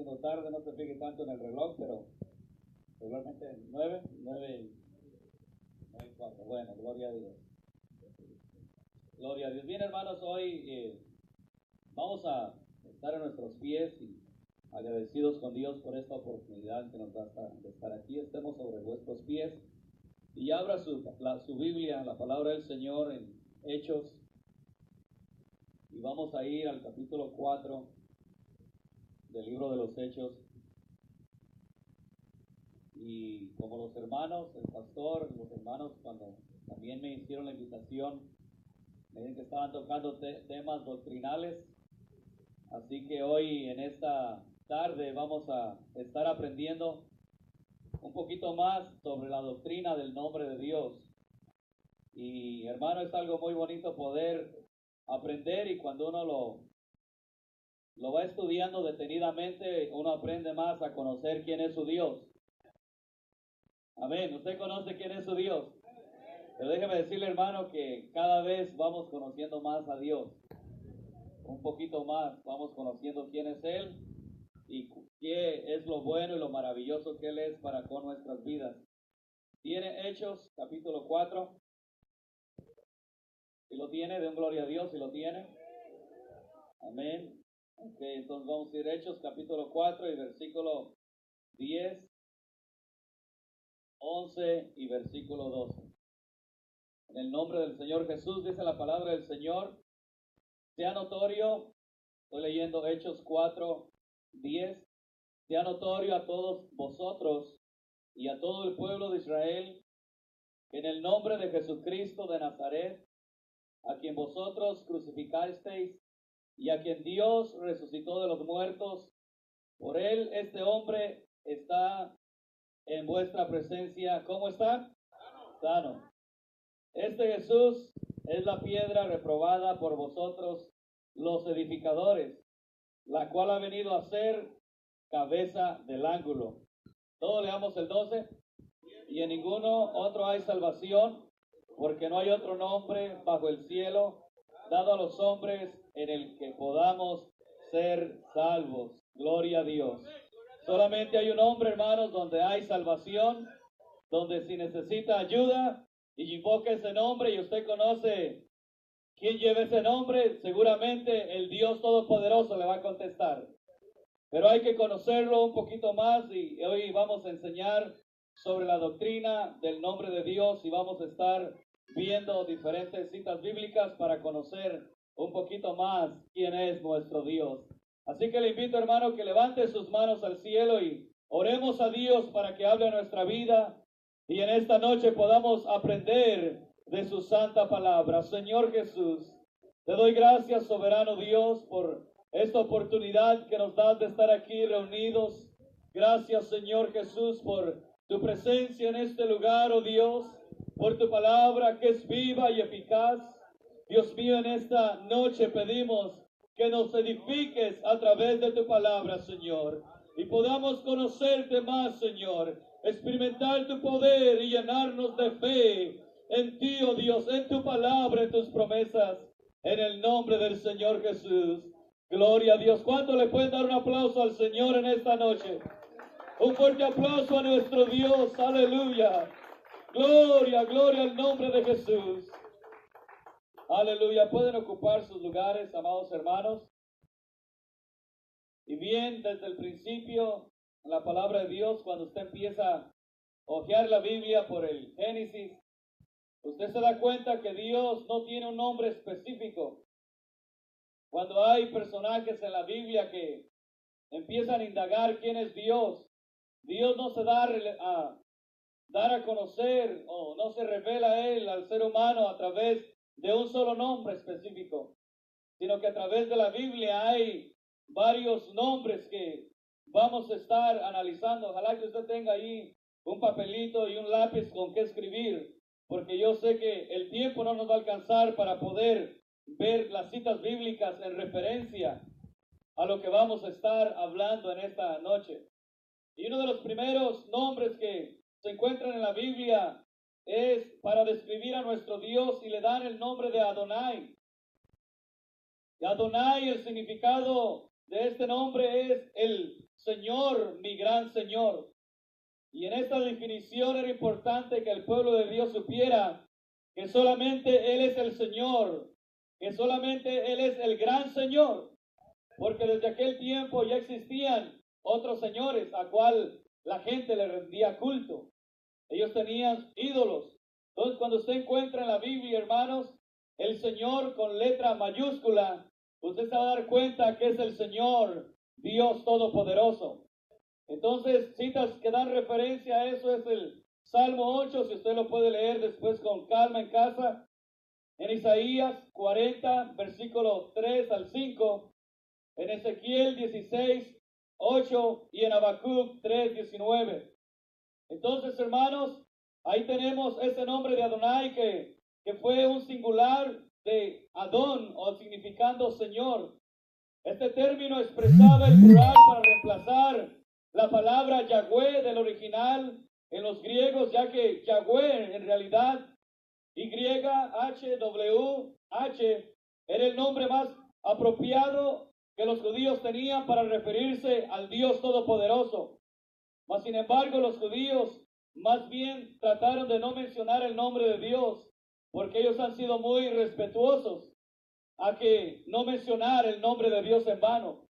haciendo tarde, no se fije tanto en el reloj, pero regularmente 9:04. Bueno, gloria a Dios. Gloria a Dios. Bien, hermanos, hoy vamos a estar en nuestros pies y agradecidos con Dios por esta oportunidad que nos da de estar aquí. Estemos sobre vuestros pies y abra su Biblia, la palabra del Señor en Hechos. Y vamos a ir al capítulo 4 del libro de los Hechos. Y como los hermanos, el pastor, los hermanos cuando también me hicieron la invitación, me dijeron que estaban tocando temas doctrinales. Así que hoy en esta tarde vamos a estar aprendiendo un poquito más sobre la doctrina del nombre de Dios. Y hermano, es algo muy bonito poder aprender, y cuando uno lo va estudiando detenidamente, uno aprende más a conocer quién es su Dios. Amén. ¿Usted conoce quién es su Dios? Pero déjeme decirle, hermano, que cada vez vamos conociendo más a Dios. Un poquito más vamos conociendo quién es Él y qué es lo bueno y lo maravilloso que Él es para con nuestras vidas. Tiene Hechos, capítulo 4. Si lo tiene, den gloria a Dios si lo tiene. Amén. Ok, entonces vamos a ir a Hechos, capítulo 4 y versículo 10, 11 y versículo 12. En el nombre del Señor Jesús, dice la palabra del Señor, sea notorio, estoy leyendo Hechos 4, 10, sea notorio a todos vosotros y a todo el pueblo de Israel, que en el nombre de Jesucristo de Nazaret, a quien vosotros crucificasteis y a quien Dios resucitó de los muertos, por él este hombre está en vuestra presencia. ¿Cómo está? Sano. Este Jesús es la piedra reprobada por vosotros los edificadores, la cual ha venido a ser cabeza del ángulo. Todos leamos el 12. Y en ninguno otro hay salvación, porque no hay otro nombre bajo el cielo dado a los hombres en el que podamos ser salvos. Gloria a Dios. Solamente hay un nombre, hermanos, donde hay salvación, donde si necesita ayuda y invoca ese nombre y usted conoce quién lleva ese nombre, seguramente el Dios Todopoderoso le va a contestar. Pero hay que conocerlo un poquito más y hoy vamos a enseñar sobre la doctrina del nombre de Dios y vamos a estar viendo diferentes citas bíblicas para conocer un poquito más quién es nuestro Dios. Así que le invito, hermano, que levante sus manos al cielo y oremos a Dios para que hable a nuestra vida y en esta noche podamos aprender de su santa palabra. Señor Jesús, te doy gracias, soberano Dios, por esta oportunidad que nos das de estar aquí reunidos. Gracias, Señor Jesús, por tu presencia en este lugar, oh Dios, por tu palabra que es viva y eficaz. Dios mío, en esta noche pedimos que nos edifiques a través de tu palabra, Señor, y podamos conocerte más, Señor, experimentar tu poder y llenarnos de fe en ti, oh Dios, en tu palabra, en tus promesas, en el nombre del Señor Jesús. Gloria a Dios. ¿Cuánto le pueden dar un aplauso al Señor en esta noche? Un fuerte aplauso a nuestro Dios. Aleluya. Gloria, gloria al nombre de Jesús. Aleluya. Pueden ocupar sus lugares, amados hermanos. Y bien, desde el principio, en la palabra de Dios, cuando usted empieza a hojear la Biblia por el Génesis, usted se da cuenta que Dios no tiene un nombre específico. Cuando hay personajes en la Biblia que empiezan a indagar quién es Dios, Dios no se da a dar a conocer o no se revela a Él, al ser humano, a través de un solo nombre específico, sino que a través de la Biblia hay varios nombres que vamos a estar analizando. Ojalá que usted tenga ahí un papelito y un lápiz con que escribir, porque yo sé que el tiempo no nos va a alcanzar para poder ver las citas bíblicas en referencia a lo que vamos a estar hablando en esta noche. Y uno de los primeros nombres que se encuentran en la Biblia es para describir a nuestro Dios y le dan el nombre de Adonai. Y Adonai, el significado de este nombre es el Señor, mi gran Señor. Y en esta definición era importante que el pueblo de Dios supiera que solamente Él es el Señor, que solamente Él es el gran Señor, porque desde aquel tiempo ya existían otros señores a cual la gente le rendía culto. Ellos tenían ídolos. Entonces, cuando usted encuentra en la Biblia, hermanos, el Señor con letra mayúscula, usted se va a dar cuenta que es el Señor, Dios Todopoderoso. Entonces, citas que dan referencia a eso es el Salmo 8, si usted lo puede leer después con calma en casa. En Isaías 40, versículo 3 al 5. En Ezequiel 16, 8 y en Habacuc 3, 19. Entonces, hermanos, ahí tenemos ese nombre de Adonai que fue un singular de Adón, o significando Señor. Este término expresaba el plural para reemplazar la palabra Yahweh del original en los griegos, ya que Yahweh en realidad YHWH era el nombre más apropiado que los judíos tenían para referirse al Dios Todopoderoso. Mas sin embargo, los judíos más bien trataron de no mencionar el nombre de Dios, porque ellos han sido muy respetuosos a que no mencionar el nombre de Dios en vano.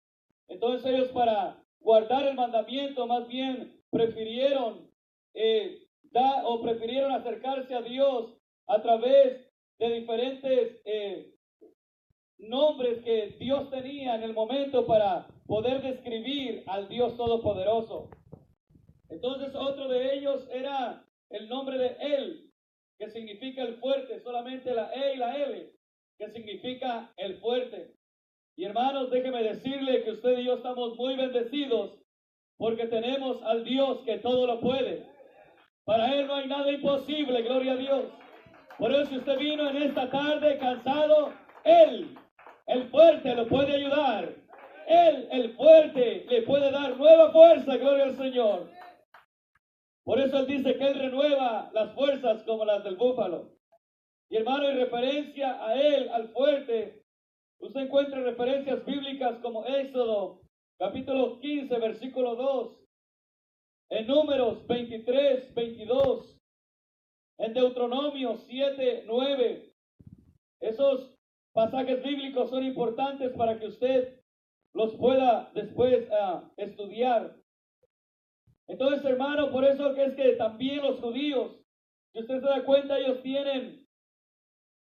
Entonces ellos, para guardar el mandamiento, más bien prefirieron acercarse a Dios a través de diferentes nombres que Dios tenía en el momento para poder describir al Dios Todopoderoso. Entonces otro de ellos era el nombre de Él, que significa el fuerte, solamente la E y la L, que significa el fuerte. Y hermanos, déjeme decirle que usted y yo estamos muy bendecidos porque tenemos al Dios que todo lo puede. Para Él no hay nada imposible, gloria a Dios. Por eso, si usted vino en esta tarde cansado, Él, el fuerte, lo puede ayudar. Él, el fuerte, le puede dar nueva fuerza, gloria al Señor. Por eso Él dice que Él renueva las fuerzas como las del búfalo. Y hermano, en referencia a Él, al fuerte, usted encuentra referencias bíblicas como Éxodo, capítulo 15, versículo 2. En Números 23, 22. En Deuteronomio 7, 9. Esos pasajes bíblicos son importantes para que usted los pueda después estudiar. Entonces, hermano, por eso que es que también los judíos, si usted se da cuenta, ellos tienen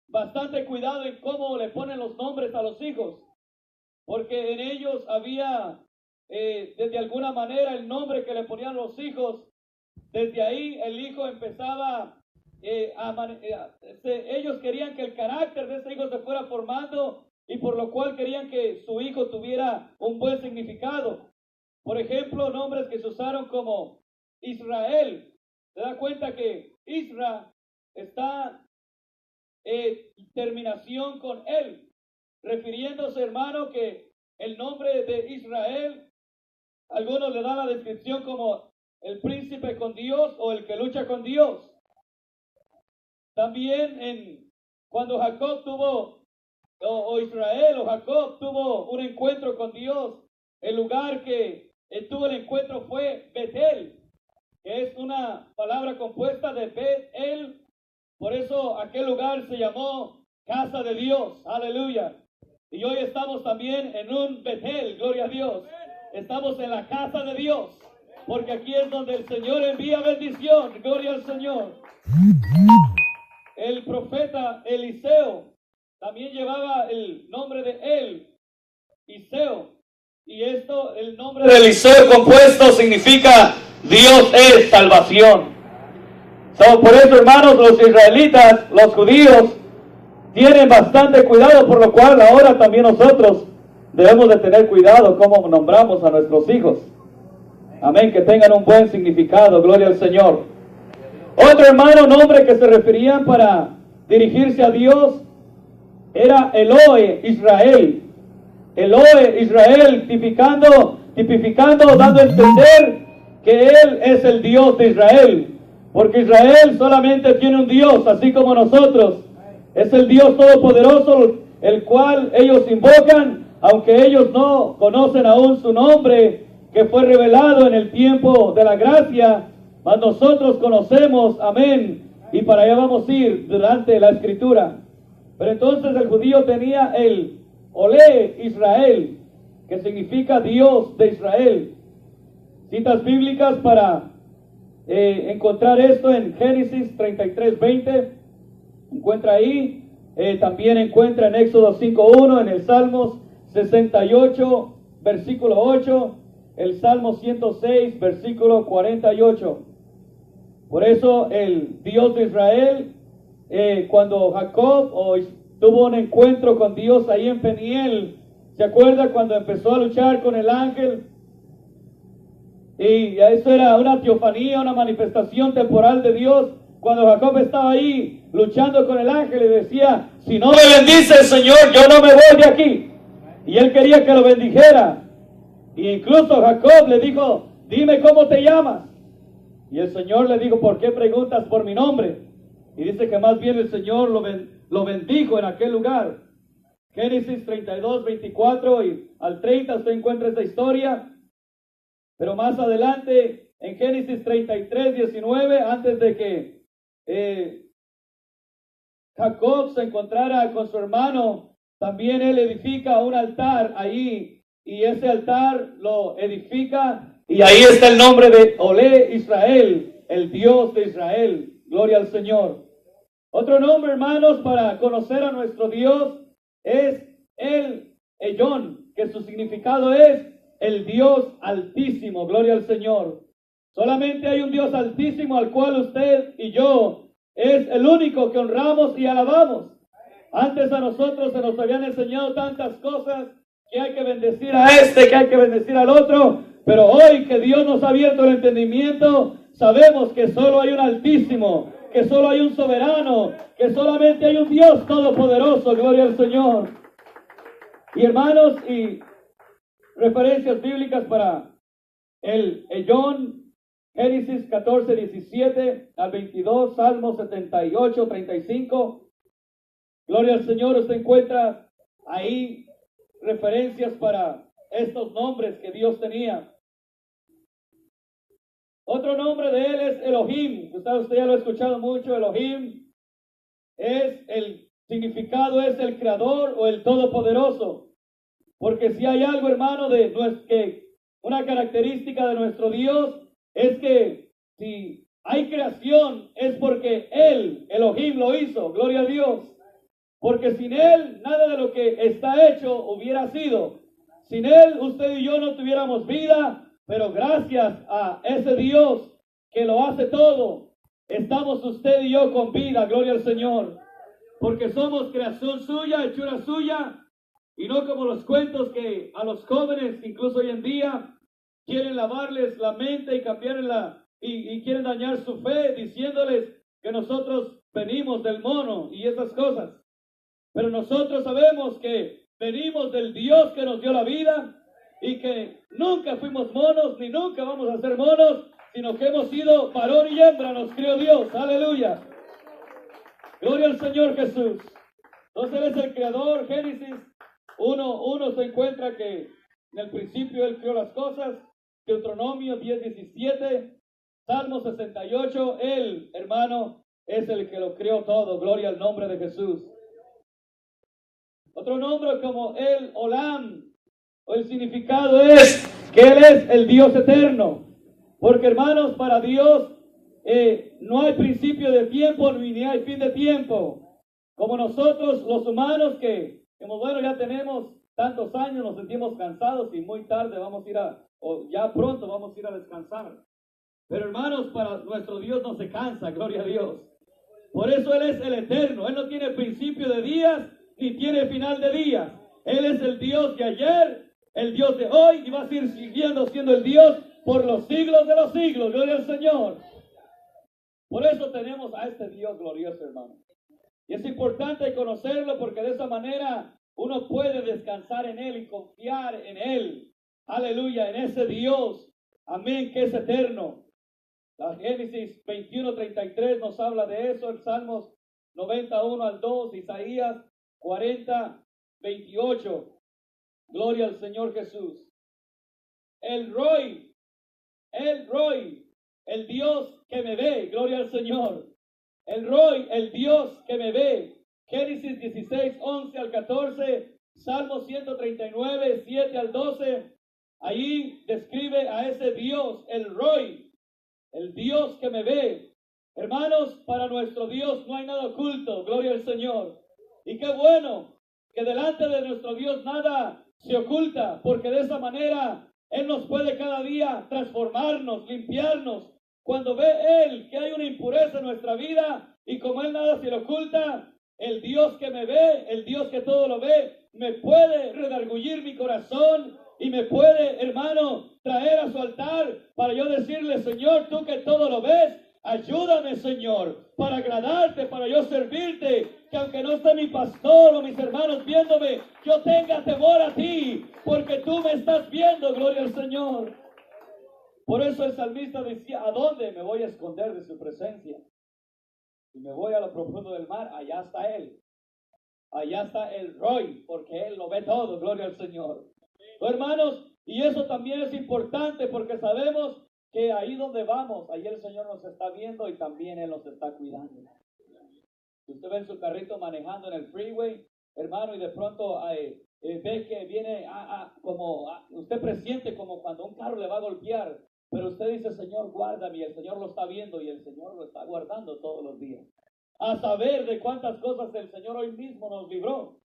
bastante cuidado en cómo le ponen los nombres a los hijos, porque en ellos había desde alguna manera el nombre que le ponían los hijos, desde ahí el hijo empezaba ellos querían que el carácter de ese hijo se fuera formando, y por lo cual querían que su hijo tuviera un buen significado. Por ejemplo, nombres que se usaron como Israel. Se da cuenta que Isra está terminación con él, refiriéndose, hermano, que el nombre de Israel, algunos le dan la descripción como el príncipe con Dios o el que lucha con Dios. También cuando Jacob tuvo, Israel o Jacob tuvo un encuentro con Dios, el lugar que tuvo el encuentro fue Betel, que es una palabra compuesta de Bet-El. Por eso aquel lugar se llamó Casa de Dios. Aleluya. Y hoy estamos también en un Betel, gloria a Dios. Estamos en la casa de Dios, porque aquí es donde el Señor envía bendición. Gloria al Señor. El profeta Eliseo también llevaba el nombre de él, Iseo. Y esto, el nombre de Eliseo compuesto significa Dios es salvación. Por eso, hermanos, los israelitas, los judíos, tienen bastante cuidado, por lo cual ahora también nosotros debemos de tener cuidado cómo nombramos a nuestros hijos. Amén, que tengan un buen significado, gloria al Señor. Otro, hermano, nombre que se referían para dirigirse a Dios era Elohe Israel. Elohe Israel, tipificando, dando a entender que Él es el Dios de Israel. Porque Israel solamente tiene un Dios, así como nosotros. Es el Dios Todopoderoso, el cual ellos invocan, aunque ellos no conocen aún su nombre, que fue revelado en el tiempo de la gracia, mas nosotros conocemos, amén, y para allá vamos a ir durante la escritura. Pero entonces el judío tenía el Olé Israel, que significa Dios de Israel. Citas bíblicas para encontrar esto en Génesis 33:20, encuentra ahí. También encuentra en Éxodo 5:1, en el Salmos 68, versículo 8, el Salmo 106, versículo 48. Por eso el Dios de Israel, cuando Jacob tuvo un encuentro con Dios ahí en Peniel, ¿se acuerda cuando empezó a luchar con el ángel? Y eso era una teofanía, una manifestación temporal de Dios. Cuando Jacob estaba ahí luchando con el ángel y decía, si no me bendice el Señor, yo no me voy de aquí. Y él quería que lo bendijera. Y incluso Jacob le dijo, dime cómo te llamas. Y el Señor le dijo, ¿por qué preguntas por mi nombre? Y dice que más bien el Señor lo bendijo en aquel lugar. Génesis 32:24 y al 30 usted encuentra esta historia. Pero más adelante, en Génesis 33:19, antes de que Jacob se encontrara con su hermano, también él edifica un altar ahí, y ese altar lo edifica, y ahí está el nombre de Olé Israel, el Dios de Israel. Gloria al Señor. Otro nombre, hermanos, para conocer a nuestro Dios es el Elón, que su significado es el Dios Altísimo. Gloria al Señor. Solamente hay un Dios Altísimo al cual usted y yo es el único que honramos y alabamos. Antes a nosotros se nos habían enseñado tantas cosas, que hay que bendecir a este, que hay que bendecir al otro, pero hoy que Dios nos ha abierto el entendimiento, sabemos que solo hay un Altísimo, que solo hay un soberano, que solamente hay un Dios todopoderoso. Gloria al Señor. Y hermanos, y referencias bíblicas para el Elón: Génesis 14:17 al 22, Salmos 78:35. Gloria al Señor. Usted encuentra ahí referencias para estos nombres que Dios tenía. Otro nombre de él es Elohim. Usted ya lo ha escuchado mucho. Elohim es el significado, es el creador o el todopoderoso. Porque si hay algo, hermano, una característica de nuestro Dios, es que si hay creación es porque Él, Elohim, lo hizo. Gloria a Dios. Porque sin Él, nada de lo que está hecho hubiera sido. Sin Él, usted y yo no tuviéramos vida, pero gracias a ese Dios que lo hace todo, estamos usted y yo con vida. Gloria al Señor. Porque somos creación suya, hechura suya, y no como los cuentos que a los jóvenes, incluso hoy en día, quieren lavarles la mente y cambiarla y quieren dañar su fe, diciéndoles que nosotros venimos del mono y esas cosas. Pero nosotros sabemos que venimos del Dios que nos dio la vida y que nunca fuimos monos ni nunca vamos a ser monos, sino que hemos sido varón y hembra, nos crió Dios. Aleluya. Gloria al Señor Jesús. Entonces Él es el creador. Génesis 1:1 se encuentra que en el principio Él creó las cosas. Deuteronomio 10:17, Salmo 68, Él, hermano, es el que lo creó todo. Gloria al nombre de Jesús. Otro nombre como el Olam, o el significado es que Él es el Dios eterno. Porque, hermanos, para Dios no hay principio de tiempo ni hay fin de tiempo. Como nosotros los humanos que, como bueno, ya tenemos tantos años, nos sentimos cansados y muy tarde vamos a ir o ya pronto vamos a ir a descansar. Pero hermanos, para nuestro Dios no se cansa, gloria a Dios. Por eso Él es el eterno. Él no tiene principio de días ni tiene final de días. Él es el Dios de ayer, el Dios de hoy, y va a seguir siguiendo siendo el Dios por los siglos de los siglos. Gloria al Señor. Por eso tenemos a este Dios glorioso, hermano. Y es importante conocerlo, porque de esa manera uno puede descansar en Él y confiar en Él. Aleluya, en ese Dios, amén, que es eterno. La Génesis 21:33 nos habla de eso, el Salmos 91:2, Isaías 40:28. Gloria al Señor Jesús. el Roy, el Dios que me ve, gloria al Señor. El Roy, el Dios que me ve. Génesis 16, 11 al 14, Salmo 139, 7 al 12. Allí describe a ese Dios, el Roy, el Dios que me ve. Hermanos, para nuestro Dios no hay nada oculto, gloria al Señor. Y qué bueno que delante de nuestro Dios nada se oculta, porque de esa manera Él nos puede cada día transformarnos, limpiarnos. Cuando ve Él que hay una impureza en nuestra vida y como Él nada se le oculta, el Dios que me ve, el Dios que todo lo ve, me puede redargullir mi corazón y me puede, hermano, traer a su altar para yo decirle, Señor, tú que todo lo ves, ayúdame, Señor, para agradarte, para yo servirte, que aunque no esté mi pastor o mis hermanos viéndome, yo tenga temor a ti, porque tú me estás viendo, gloria al Señor. Por eso el salmista decía, ¿a dónde me voy a esconder de su presencia? Si me voy a lo profundo del mar, allá está Él. Allá está el Roy, porque Él lo ve todo, gloria al Señor. Hermanos, y eso también es importante porque sabemos que ahí donde vamos, ahí el Señor nos está viendo y también Él nos está cuidando. Si usted ve en su carrito manejando en el freeway, hermano, y de pronto ve que viene usted presiente como cuando un carro le va a golpear, pero usted dice, Señor, guárdame, y el Señor lo está viendo y el Señor lo está guardando todos los días. A saber de cuántas cosas el Señor hoy mismo nos libró.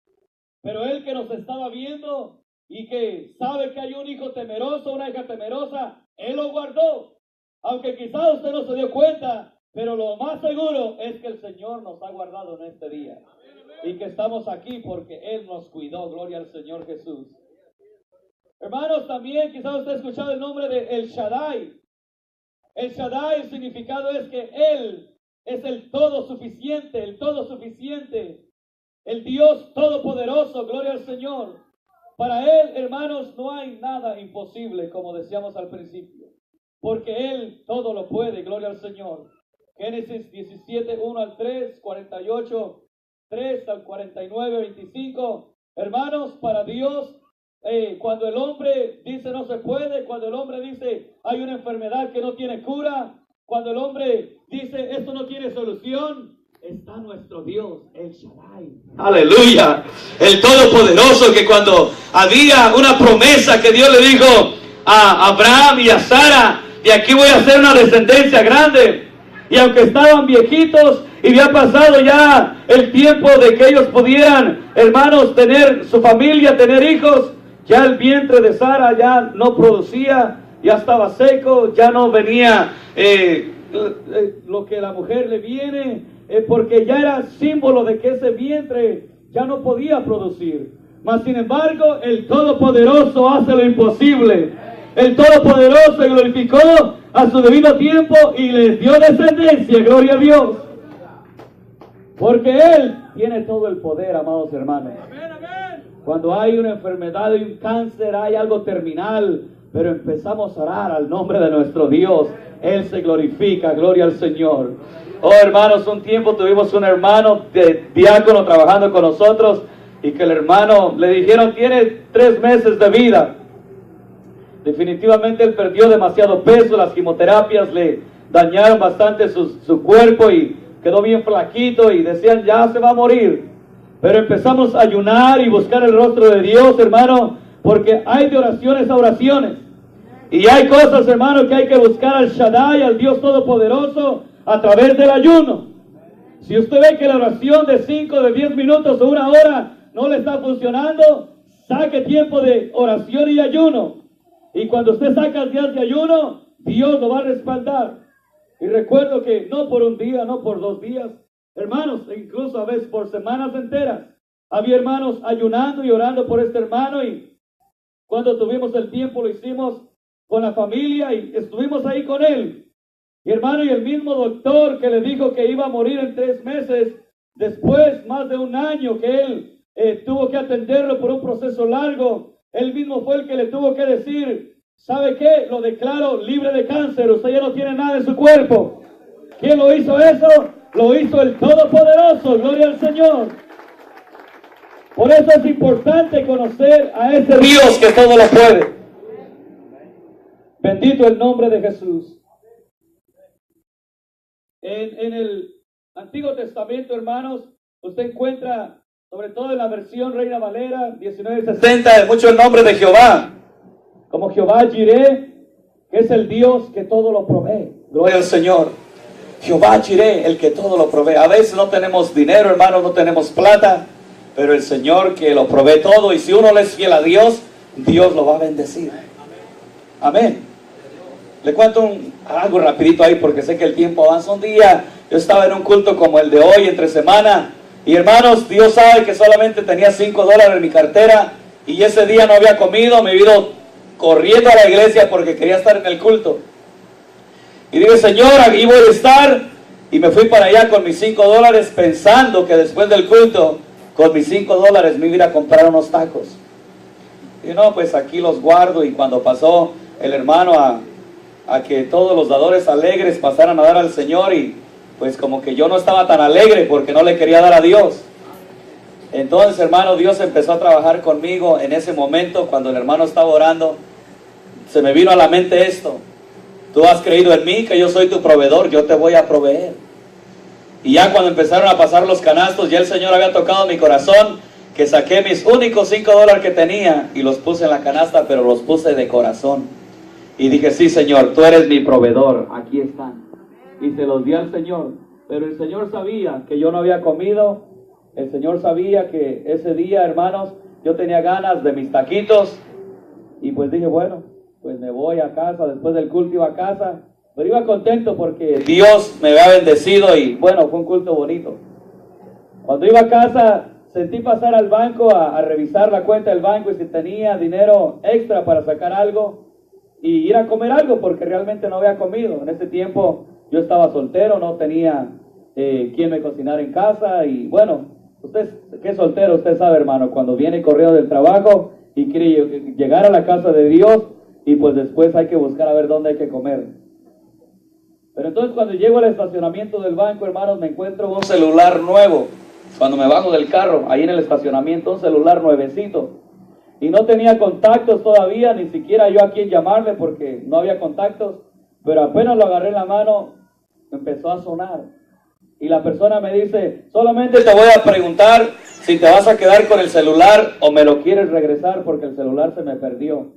Pero Él que nos estaba viendo y que sabe que hay un hijo temeroso, una hija temerosa, Él lo guardó. Aunque quizás usted no se dio cuenta, pero lo más seguro es que el Señor nos ha guardado en este día. Y que estamos aquí porque Él nos cuidó. Gloria al Señor Jesús. Hermanos, también quizás usted ha escuchado el nombre de El Shaddai. El Shaddai, el significado es que Él es el todo suficiente, el Dios todopoderoso, gloria al Señor. Para Él, hermanos, no hay nada imposible, como decíamos al principio, porque Él todo lo puede, gloria al Señor. Génesis 17, 1 al 3, 48, 3 al 49, 25. Hermanos, para Dios, cuando el hombre dice no se puede, cuando el hombre dice hay una enfermedad que no tiene cura, cuando el hombre dice esto no tiene solución, está nuestro Dios, el Shaddai. Aleluya, el Todopoderoso, que cuando había una promesa que Dios le dijo a Abraham y a Sara, de aquí voy a hacer una descendencia grande, y aunque estaban viejitos y había pasado ya el tiempo de que ellos pudieran, hermanos, tener su familia, tener hijos, ya el vientre de Sara ya no producía, ya estaba seco, ya no venía lo que la mujer le viene, porque ya era símbolo de que ese vientre ya no podía producir. Mas sin embargo, el Todopoderoso hace lo imposible. El Todopoderoso glorificó a su debido tiempo y les dio descendencia, gloria a Dios. Porque Él tiene todo el poder, amados hermanos. Cuando hay una enfermedad, hay un cáncer, hay algo terminal, pero empezamos a orar al nombre de nuestro Dios, Él se glorifica, gloria al Señor. Oh hermanos, un tiempo tuvimos un hermano de diácono trabajando con nosotros y que el hermano le dijeron tiene 3 meses de vida. Definitivamente él perdió demasiado peso, las quimioterapias le dañaron bastante su cuerpo y quedó bien flaquito y decían ya se va a morir. Pero empezamos a ayunar y buscar el rostro de Dios, hermano, porque hay de oraciones a oraciones. Y hay cosas, hermano, que hay que buscar al Shaddai, al Dios Todopoderoso, a través del ayuno. Si usted ve que la oración de 5, de 10 minutos o 1 hora no le está funcionando, saque tiempo de oración y ayuno. Y cuando usted saca días de ayuno, Dios lo va a respaldar. Y recuerdo que no por un día, no por 2 días, hermanos, incluso a veces por semanas enteras, había hermanos ayunando y orando por este hermano, y cuando tuvimos el tiempo lo hicimos con la familia y estuvimos ahí con él. Y hermano, y el mismo doctor que le dijo que iba a morir en 3 meses, después más de 1 año que él tuvo que atenderlo por un proceso largo, él mismo fue el que le tuvo que decir, ¿sabe qué? Lo declaro libre de cáncer, usted ya no tiene nada en su cuerpo. ¿Quién lo hizo eso? Lo hizo el Todopoderoso, gloria al Señor. Por eso es importante conocer a ese Dios que todo lo puede. Bendito el nombre de Jesús. En el Antiguo Testamento, hermanos, usted encuentra, sobre todo en la versión Reina Valera 1960, mucho el nombre de Jehová, como Jehová Jireh, que es el Dios que todo lo provee. Gloria al Señor. Jehová Jireh, el que todo lo provee. A veces no tenemos dinero, hermanos, no tenemos plata, pero el Señor que lo provee todo, y si uno le es fiel a Dios, Dios lo va a bendecir. Amén. Le cuento algo rapidito ahí porque sé que el tiempo avanza. Un día yo estaba en un culto como el de hoy, entre semana, y hermanos, Dios sabe que solamente tenía $5 en mi cartera, y ese día no había comido, me he ido corriendo a la iglesia porque quería estar en el culto. Y dije, Señor, aquí voy a estar, y me fui para allá con mis $5 pensando que después del culto, con mis $5 me iba a ir a comprar unos tacos. Y no, pues aquí los guardo, y cuando pasó el hermano a que todos los dadores alegres pasaran a dar al Señor, y pues como que yo no estaba tan alegre porque no le quería dar a Dios. Entonces, hermano, Dios empezó a trabajar conmigo en ese momento. Cuando el hermano estaba orando, se me vino a la mente esto: tú has creído en mí, que yo soy tu proveedor, yo te voy a proveer. Y ya cuando empezaron a pasar los canastos, ya el Señor había tocado mi corazón, que saqué mis únicos $5 que tenía y los puse en la canasta, pero los puse de corazón. Y dije, sí, Señor, tú eres mi proveedor, aquí están. Y se los di al Señor. Pero el Señor sabía que yo no había comido. El Señor sabía que ese día, hermanos, yo tenía ganas de mis taquitos. Y pues dije, bueno, pues me voy a casa, después del culto iba a casa. Pero iba contento porque Dios me había bendecido y bueno, fue un culto bonito. Cuando iba a casa, sentí pasar al banco a revisar la cuenta del banco y si tenía dinero extra para sacar algo y ir a comer algo, porque realmente no había comido. En ese tiempo yo estaba soltero, no tenía quien me cocinara en casa. Y bueno, usted que es soltero, usted sabe, hermano, cuando viene corriendo del trabajo y quiere llegar a la casa de Dios, y pues después hay que buscar a ver dónde hay que comer. Pero entonces cuando llego al estacionamiento del banco, hermanos, me encuentro un celular nuevo. Cuando me bajo del carro, ahí en el estacionamiento, un celular nuevecito. Y no tenía contactos todavía, ni siquiera yo a quien llamarle porque no había contactos. Pero apenas lo agarré en la mano, empezó a sonar. Y la persona me dice, solamente te voy a preguntar si te vas a quedar con el celular o me lo quieres regresar porque el celular se me perdió.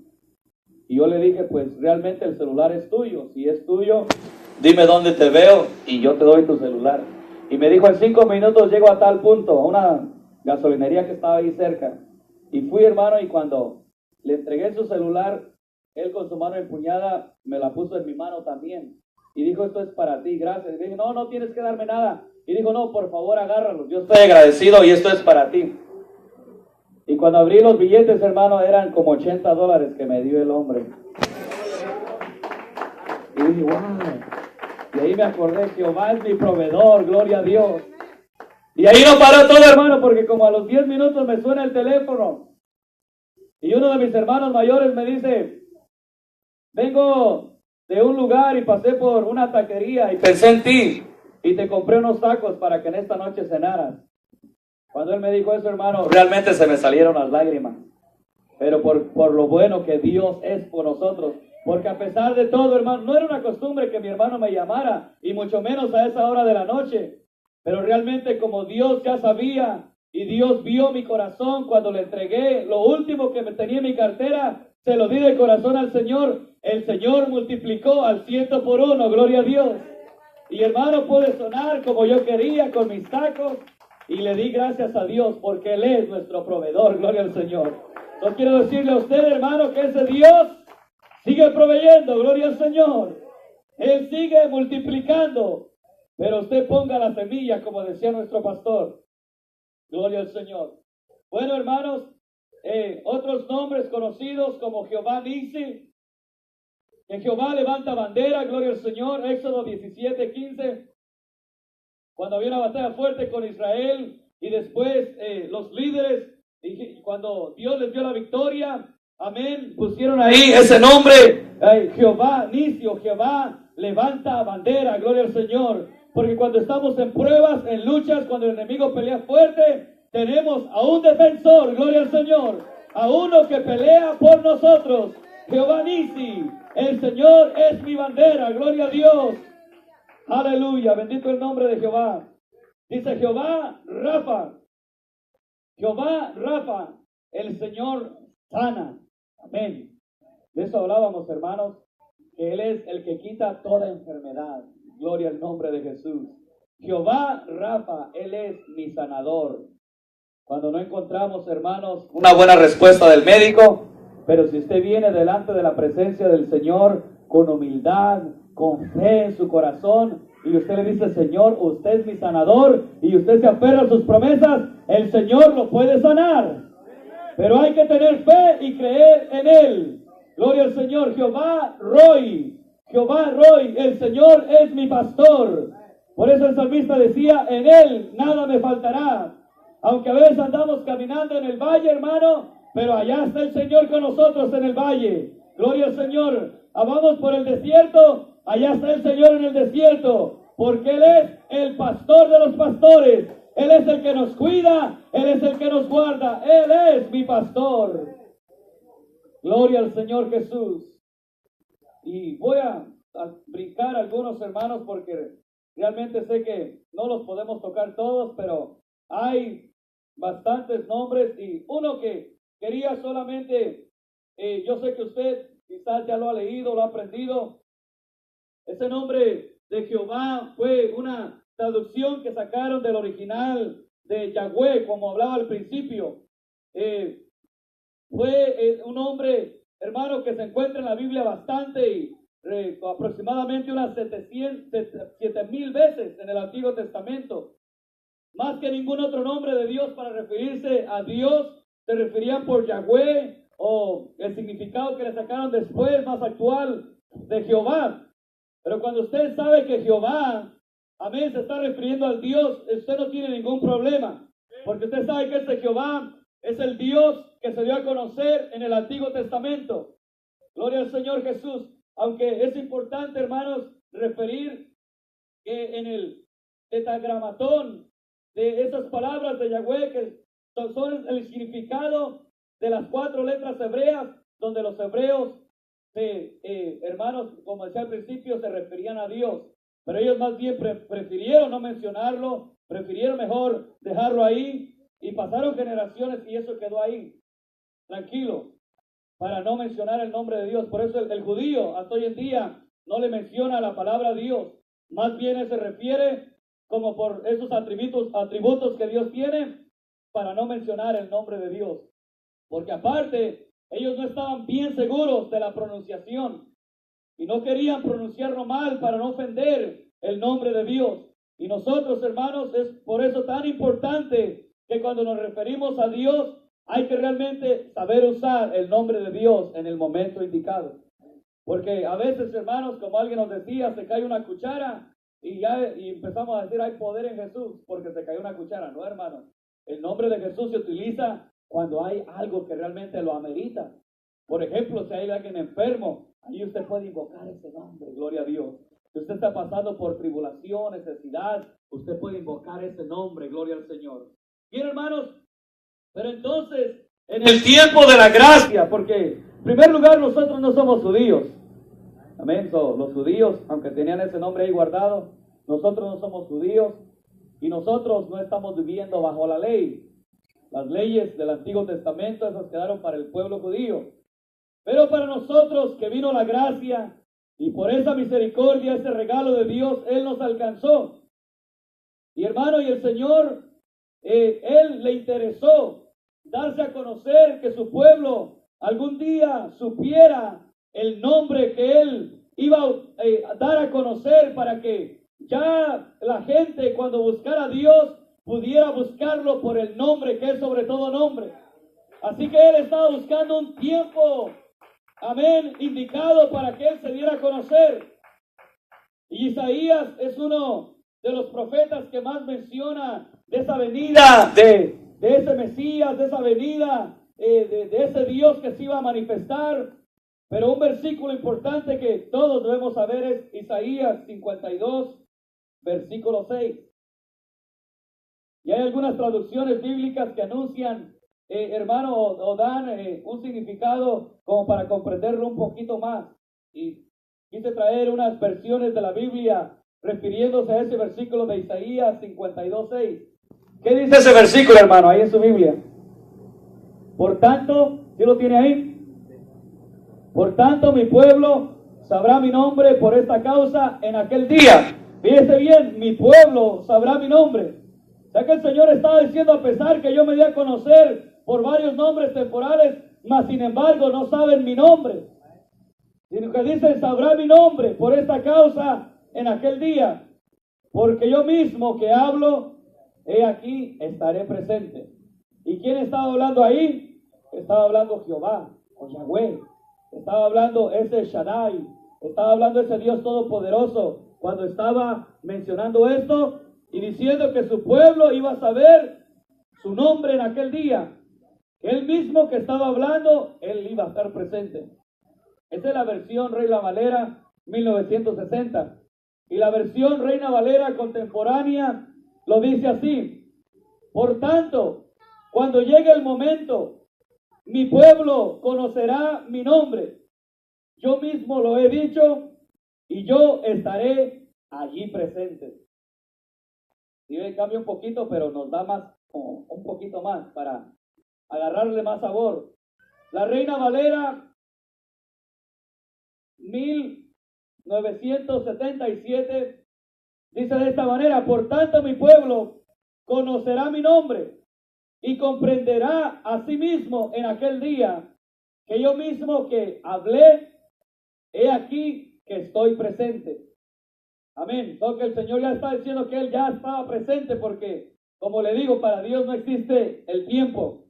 Y yo le dije, pues realmente el celular es tuyo. Si es tuyo, dime dónde te veo y yo te doy tu celular. Y me dijo, en 5 minutos llego a tal punto, a una gasolinería que estaba ahí cerca. Y fui, hermano, y cuando le entregué su celular, él con su mano empuñada me la puso en mi mano también. Y dijo, esto es para ti, gracias. Y dije, no, no tienes que darme nada. Y dijo, no, por favor, agárralo. Yo estoy agradecido y esto es para ti. Y cuando abrí los billetes, hermano, eran como $80 que me dio el hombre. Y dije, wow. Y ahí me acordé, Jehová es mi proveedor, gloria a Dios. Y ahí no paró todo, hermano, porque como a los 10 minutos me suena el teléfono. Y uno de mis hermanos mayores me dice, vengo de un lugar y pasé por una taquería y pensé en ti y te compré unos tacos para que en esta noche cenaras. Cuando él me dijo eso, hermano, realmente se me salieron las lágrimas. Pero por lo bueno que Dios es por nosotros. Porque a pesar de todo, hermano, no era una costumbre que mi hermano me llamara, y mucho menos a esa hora de la noche. Pero realmente como Dios ya sabía, y Dios vio mi corazón cuando le entregué lo último que me tenía en mi cartera, se lo di de corazón al Señor. El Señor multiplicó al 100 por 1, gloria a Dios. Y hermano, pude sonar como yo quería con mis tacos, y le di gracias a Dios porque Él es nuestro proveedor, gloria al Señor. Yo quiero decirle a usted, hermano, que ese Dios sigue proveyendo, gloria al Señor. Él sigue multiplicando. Pero usted ponga la semilla, como decía nuestro pastor. Gloria al Señor. Bueno, hermanos, otros nombres conocidos como Jehová Nisi. Que Jehová levanta bandera, gloria al Señor. Éxodo 17:15. Cuando había una batalla fuerte con Israel. Y después los líderes, y cuando Dios les dio la victoria, amén, pusieron ahí ese nombre, Jehová Nisi, o Jehová levanta bandera, gloria al Señor. Porque cuando estamos en pruebas, en luchas, cuando el enemigo pelea fuerte, tenemos a un defensor, gloria al Señor, a uno que pelea por nosotros. Jehová Nisi, El Señor es mi bandera. Gloria a Dios. Aleluya. Bendito el nombre de Jehová. Dice Jehová Rafa. Jehová Rafa. El Señor sana. Amén. De eso hablábamos, hermanos. Que Él es el que quita toda enfermedad. Gloria al nombre de Jesús. Jehová Rafa. Él es mi sanador. Cuando no encontramos, hermanos, una buena respuesta del médico, pero si usted viene delante de la presencia del Señor con humildad, con fe en su corazón, y usted le dice, Señor, usted es mi sanador, y usted se aferra a sus promesas, el Señor lo puede sanar. Pero hay que tener fe y creer en Él. Gloria al Señor. Jehová Roy, el Señor es mi pastor. Por eso el salmista decía, en Él nada me faltará. Aunque a veces andamos caminando en el valle, hermano, pero allá está el Señor con nosotros en el valle. Gloria al Señor. Vamos por el desierto, allá está el Señor en el desierto, porque Él es el pastor de los pastores. Él es el que nos cuida, Él es el que nos guarda. Él es mi pastor. Gloria al Señor Jesús. Y voy a brincar algunos, hermanos, porque realmente sé que no los podemos tocar todos, pero hay bastantes nombres, y uno que quería solamente, yo sé que usted quizás ya lo ha leído, lo ha aprendido. Ese nombre de Jehová fue una traducción que sacaron del original de Yahweh, como hablaba al principio. Fue un nombre, hermano, que se encuentra en la Biblia bastante, y aproximadamente unas 7,000 veces en el Antiguo Testamento. Más que ningún otro nombre de Dios para referirse a Dios, se referían por Yahweh, o el significado que le sacaron después, más actual, de Jehová. Pero cuando usted sabe que Jehová, amén, se está refiriendo al Dios, usted no tiene ningún problema. Porque usted sabe que este Jehová es el Dios que se dio a conocer en el Antiguo Testamento. Gloria al Señor Jesús. Aunque es importante, hermanos, referir que en el tetragramatón de esas palabras de Yahweh, que son el significado de las 4 letras hebreas, donde los hebreos, hermanos, como decía al principio, se referían a Dios, pero ellos más bien prefirieron no mencionarlo, prefirieron mejor dejarlo ahí, y pasaron generaciones y eso quedó ahí, tranquilo, para no mencionar el nombre de Dios. Por eso el judío hasta hoy en día no le menciona la palabra Dios, más bien se refiere como por esos atributos que Dios tiene, para no mencionar el nombre de Dios. Porque aparte, ellos no estaban bien seguros de la pronunciación, y no querían pronunciarlo mal para no ofender el nombre de Dios. Y nosotros, hermanos, es por eso tan importante que cuando nos referimos a Dios, hay que realmente saber usar el nombre de Dios en el momento indicado. Porque a veces, hermanos, como alguien nos decía, se cae una cuchara, y empezamos a decir, hay poder en Jesús porque se cayó una cuchara. No, hermano. El nombre de Jesús se utiliza cuando hay algo que realmente lo amerita. Por ejemplo, si hay alguien enfermo, ahí usted puede invocar ese nombre. Gloria a Dios. Si usted está pasando por tribulación, necesidad, usted puede invocar ese nombre. Gloria al Señor. Bien, hermanos, pero entonces, en el tiempo de la gracia, porque en primer lugar nosotros no somos judíos. Amén. Los judíos, aunque tenían ese nombre ahí guardado, nosotros no somos judíos, y nosotros no estamos viviendo bajo la ley. Las leyes del Antiguo Testamento, esas quedaron para el pueblo judío. Pero para nosotros que vino la gracia, y por esa misericordia, ese regalo de Dios, Él nos alcanzó. Y hermano, y el Señor, Él le interesó darse a conocer, que su pueblo algún día supiera el nombre que Él iba a dar a conocer, para que ya la gente, cuando buscara a Dios, pudiera buscarlo por el nombre que es sobre todo nombre. Así que Él estaba buscando un tiempo, amén, indicado para que Él se diera a conocer. Y Isaías es uno de los profetas que más menciona de esa venida, de ese Mesías, de esa venida, de ese Dios que se iba a manifestar. Pero un versículo importante que todos debemos saber es Isaías 52, versículo 6. Y hay algunas traducciones bíblicas que anuncian, hermano, o dan un significado como para comprenderlo un poquito más. Y quise traer unas versiones de la Biblia refiriéndose a ese versículo de Isaías 52:6. ¿Qué dice ese versículo, hermano, ahí en su Biblia? Por tanto, ¿sí lo tiene ahí? Por tanto, mi pueblo sabrá mi nombre por esta causa en aquel día. Fíjese bien, mi pueblo sabrá mi nombre. Ya que el Señor estaba diciendo, a pesar que yo me di a conocer por varios nombres temporales, mas sin embargo no saben mi nombre. Sino que dice, sabrá mi nombre por esta causa en aquel día. Porque yo mismo que hablo, he aquí, estaré presente. ¿Y quién estaba hablando ahí? Estaba hablando Jehová, o Yahweh. Estaba hablando ese Shaddai. Estaba hablando ese Dios todopoderoso. Cuando estaba mencionando esto y diciendo que su pueblo iba a saber su nombre en aquel día. Él mismo que estaba hablando, él iba a estar presente. Esa es la versión Reina Valera 1960. Y la versión Reina Valera contemporánea lo dice así. Por tanto, cuando llegue el momento, mi pueblo conocerá mi nombre. Yo mismo lo he dicho y yo estaré allí presente. Y cambia un poquito, pero nos da más, un poquito más para agarrarle más sabor. La Reina Valera 1977 dice de esta manera: por tanto mi pueblo conocerá mi nombre y comprenderá a sí mismo en aquel día que yo mismo que hablé, he aquí que estoy presente. Amén. Porque el Señor ya está diciendo que Él ya estaba presente, porque, como le digo, para Dios no existe el tiempo.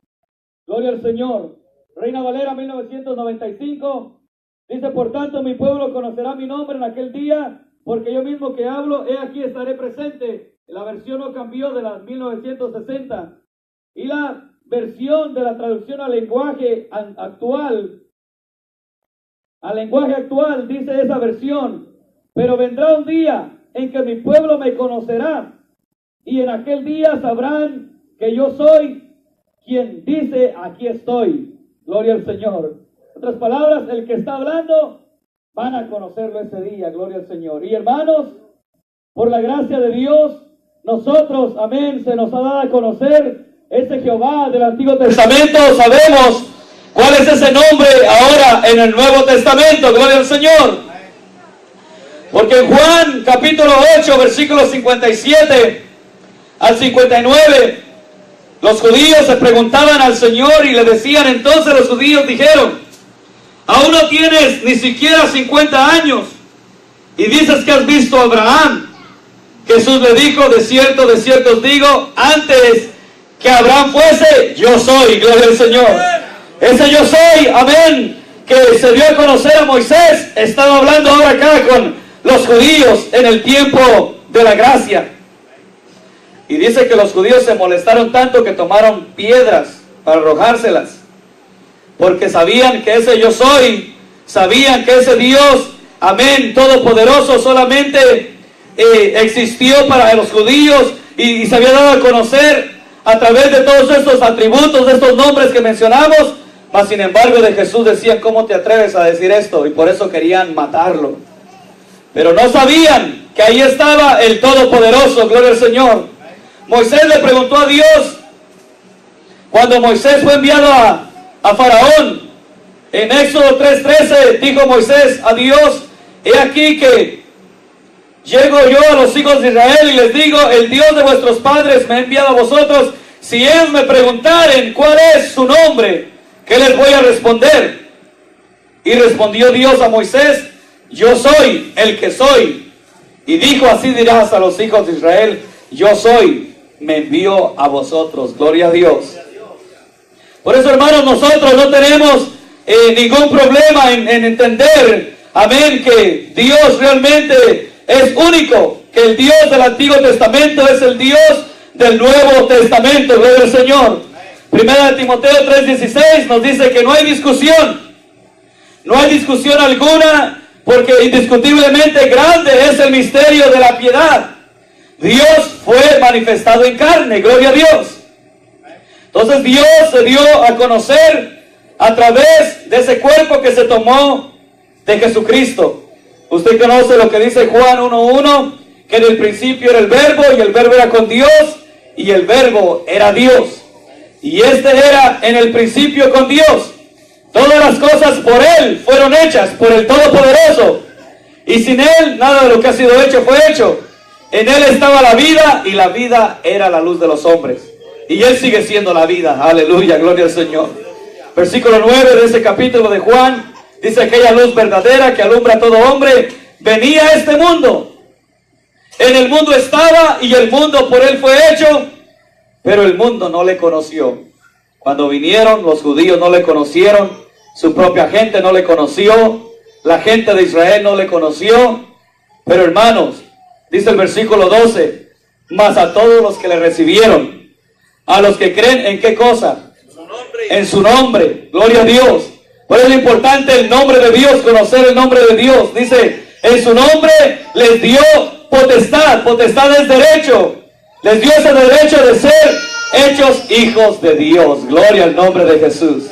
Gloria al Señor. Reina Valera 1995 dice: por tanto mi pueblo conocerá mi nombre en aquel día, porque yo mismo que hablo, he aquí estaré presente. La versión no cambió de la 1960. Y la versión de la traducción al lenguaje actual, dice esa versión: pero vendrá un día en que mi pueblo me conocerá, y en aquel día sabrán que yo soy quien dice, aquí estoy. Gloria al Señor. En otras palabras, el que está hablando, van a conocerlo ese día. Gloria al Señor. Y hermanos, por la gracia de Dios, nosotros, amén, se nos ha dado a conocer ese Jehová del Antiguo Testamento. Sabemos cuál es ese nombre ahora en el Nuevo Testamento. Gloria al Señor. Porque en Juan capítulo 8, versículos 57 al 59, los judíos se preguntaban al Señor y le decían, entonces los judíos dijeron, aún no tienes ni siquiera 50 años y dices que has visto a Abraham. Jesús le dijo, de cierto os digo, antes que Abraham fuese, yo soy. Gloria al Señor. Ese yo soy, amén, que se dio a conocer a Moisés, estaba hablando ahora acá con los judíos en el tiempo de la gracia. Y dice que los judíos se molestaron tanto que tomaron piedras para arrojárselas, porque sabían que ese yo soy, sabían que ese Dios, amén, todopoderoso, solamente existió para los judíos y se había dado a conocer a través de todos estos atributos, de estos nombres que mencionamos. Mas sin embargo de Jesús decían, ¿cómo te atreves a decir esto? Y por eso querían matarlo. Pero no sabían que ahí estaba el Todopoderoso. Gloria al Señor. Moisés le preguntó a Dios, cuando Moisés fue enviado a Faraón, en Éxodo 3:13, dijo Moisés a Dios, he aquí que llego yo a los hijos de Israel y les digo, el Dios de vuestros padres me ha enviado a vosotros. Si ellos me preguntaren cuál es su nombre, ¿qué les voy a responder? Y respondió Dios a Moisés, yo soy el que soy. Y dijo, así dirás a los hijos de Israel, yo soy, me envió a vosotros. Gloria a Dios. Por eso, hermanos, nosotros no tenemos ningún problema en entender, amén, que Dios realmente es único, que el Dios del Antiguo Testamento es el Dios del Nuevo Testamento. Gloria al Señor. Primera de Timoteo 3:16 nos dice que no hay discusión alguna, porque indiscutiblemente grande es el misterio de la piedad. Dios fue manifestado en carne, gloria a Dios. Entonces Dios se dio a conocer a través de ese cuerpo que se tomó de Jesucristo. Usted conoce lo que dice Juan 1:1, que en el principio era el verbo, y el verbo era con Dios, y el verbo era Dios. Y este era en el principio con Dios. Todas las cosas por Él fueron hechas, por el Todopoderoso. Y sin Él, nada de lo que ha sido hecho fue hecho. En Él estaba la vida, y la vida era la luz de los hombres. Y Él sigue siendo la vida. Aleluya, gloria al Señor. Versículo 9 de ese capítulo de Juan, dice: aquella luz verdadera que alumbra a todo hombre, venía a este mundo. En el mundo estaba, y el mundo por Él fue hecho, pero el mundo no le conoció. Cuando vinieron, los judíos no le conocieron, su propia gente no le conoció, la gente de Israel no le conoció. Pero hermanos, dice el versículo 12, mas a todos los que le recibieron, a los que creen en qué cosa, en su nombre, gloria a Dios. Por eso es importante el nombre de Dios, conocer el nombre de Dios. Dice, en su nombre les dio potestad. Potestad es derecho. Les dio ese derecho de ser hechos hijos de Dios. Gloria al nombre de Jesús.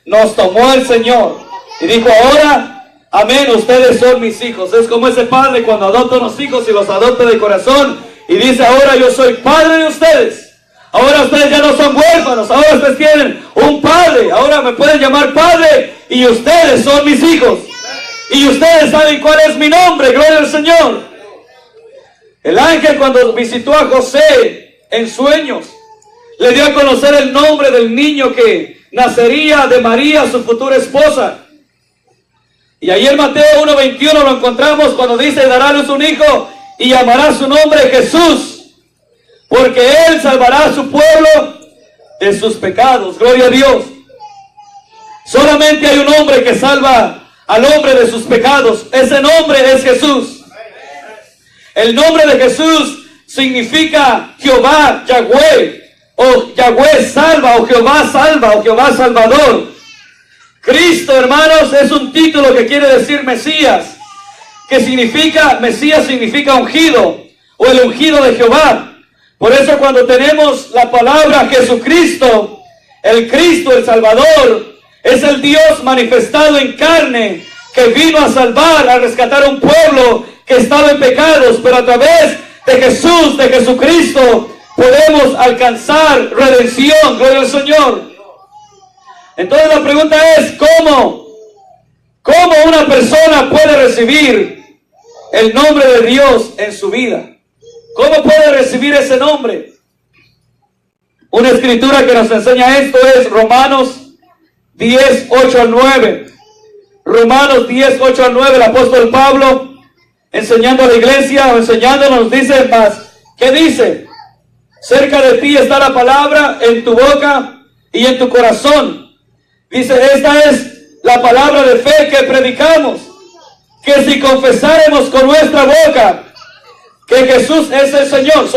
Nos tomó el Señor y dijo: ahora, amén, ustedes son mis hijos. Es como ese padre cuando adopta unos hijos y los adopta de corazón y dice: ahora yo soy padre de ustedes. Ahora ustedes ya no son huérfanos, ahora ustedes tienen un padre, ahora me pueden llamar padre, y ustedes son mis hijos. Y ustedes saben cuál es mi nombre, gloria al Señor. El ángel, cuando visitó a José en sueños, le dio a conocer el nombre del niño que nacería de María, su futura esposa. Y ahí en Mateo 1:21 lo encontramos cuando dice: dará a luz un hijo y llamará su nombre Jesús, porque Él salvará a su pueblo de sus pecados. Gloria a Dios. Solamente hay un hombre que salva al hombre de sus pecados. Ese nombre es Jesús. El nombre de Jesús significa Jehová, Yahweh, o Yahweh salva, o Jehová salva, o Jehová salvador. Cristo, hermanos, es un título que quiere decir Mesías, que significa, Mesías significa ungido, o el ungido de Jehová. Por eso cuando tenemos la palabra Jesucristo, el Cristo, el Salvador, es el Dios manifestado en carne, que vino a salvar, a rescatar a un pueblo que estaba en pecados, pero a través de Jesús, de Jesucristo, podemos alcanzar redención. Gloria al Señor. Entonces la pregunta es, ¿cómo una persona puede recibir el nombre de Dios en su vida? ¿Cómo puede recibir ese nombre? Una escritura que nos enseña esto es Romanos 10:8-9. Romanos 10:8-9, el apóstol Pablo, enseñando a la iglesia, o enseñándonos, dice más, ¿qué dice? Cerca de ti está la palabra, en tu boca y en tu corazón. Dice, esta es la palabra de fe que predicamos, que si confesáremos con nuestra boca que Jesús es el Señor.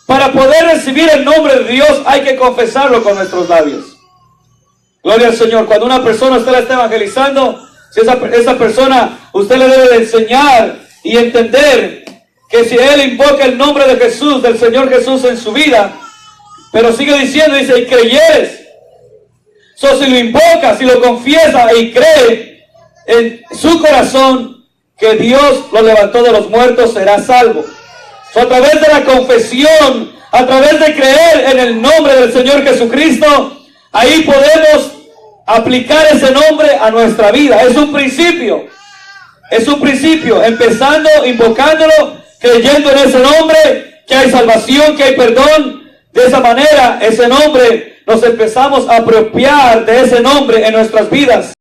Para poder recibir el nombre de Dios hay que confesarlo con nuestros labios. Gloria al Señor. Cuando una persona usted la está evangelizando, si esa persona usted le debe de enseñar y entender que si él invoca el nombre de Jesús, del Señor Jesús en su vida, pero sigue diciendo, dice, y creyeres. Si lo invoca, si lo confiesa y cree en su corazón que Dios lo levantó de los muertos, será salvo. A través de la confesión, a través de creer en el nombre del Señor Jesucristo, ahí podemos aplicar ese nombre a nuestra vida. Es un principio, empezando, invocándolo, creyendo en ese nombre, que hay salvación, que hay perdón. De esa manera, ese nombre, nos empezamos a apropiar de ese nombre en nuestras vidas.